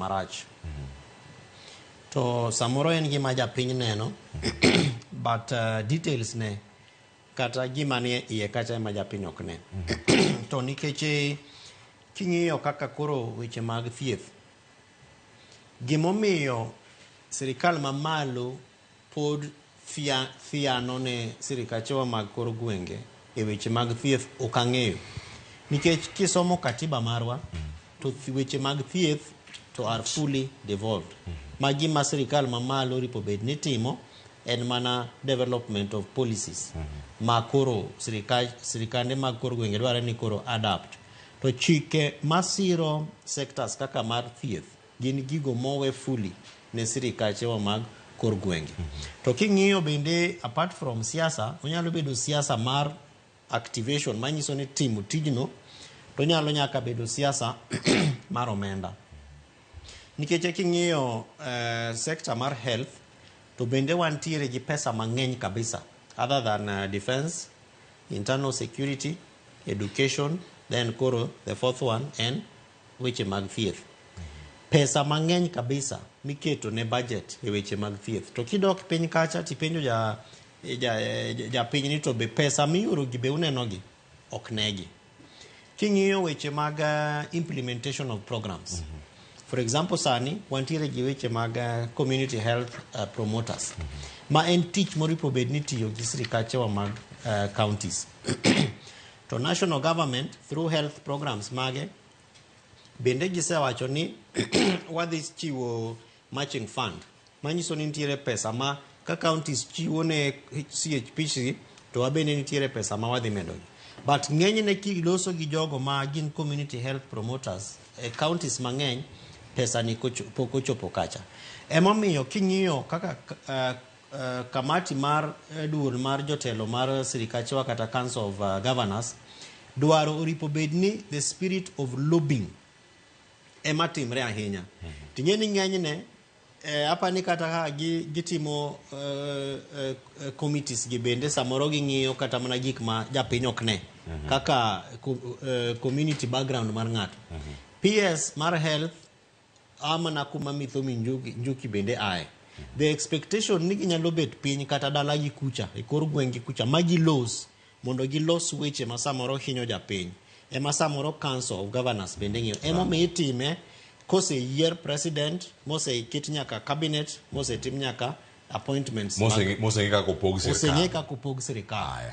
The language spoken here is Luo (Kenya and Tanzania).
marach. To samoro en gima japiny neno, but details ne, kata gima ni iye kacha ema japiny ok ne. To nikech king'iyo kaka koro weche mag thieth, gimomiyo sirikal mamalo pod fiano ne sirikachewa mag kor gwenge e weche mag thieth ok ang'eyo. Nikech kisomo katiba marwa, to weche mag thieth to are fully devolved. Magi ma sirikal mamalo ripo bed ni timo en mana development of policies. Ma koro sirikande mag kor gwenge dware ni koro adapt. To chike masiro sectors kaka mar thieth gin gigo mowe fully ne sirikachewa mag kor gwenge. To king'iyo bende apart from siasa, onyalo bedo siasa mar activation manyiso ni timo tijno, to nyalo nyaka bedo siasa mar omenda. Nikech king'iyo sector mar health, to bende wantiere gi pesa mang'eny kabisa, other than defense, internal security, education, then koro the fourth one and weche mag thieth. Pesa mang'eny kabisa miketo ne budget e weche mag thieth. To kidok piny kacha tipenjo japiny ni to be pesa miyuro gi be uneno gi ok negi. King'iyo weche mag implementation of programs. For example, sani wantiere gi weche mag community health promoters. Ma en tich moripo bed ni tiyo gi sirikachewa mag counties. To national government through health programs mage bende gisewacho ni wadhi chiwo matching fund. Manyiso ni nitiere pesa ma ka counties chiwo ne CHPC, to wabende nitiere pesa ma wadhi medogi. But ng'enyne kiloso gi jogo ma gin community health promoters counties mang'eny, pesa ni pok ochopo kacha. Emomiyo king'iyo kaka kamati mar duol mar jotelo mar sirikachewa kata Council of Governors dwaro oripo bed ni the spirit of lobbying ema timre ahinya. Ting'eni ng'enyne apa ni kata gitimo committees gi bende samoro ging'iyo kata mana gik ma japiny ok ne, kaka community background mar ng'ato. PS mar health amana kuma mithomi njuki bende ae. The expectation ni ginyalo bet piny kata dala gi kucha e kor gwenge kucha magi los mondo gilos weche ma samoro hinyo japiny. Ema samoro Council of Governors bende ng'iyo. Emomiyo itime kose yier president, mose ket nyaka cabinet, mose tim nyaka appointments. Mose ng'e kako pog sirikal. Mose ng'e kako pog sirikal.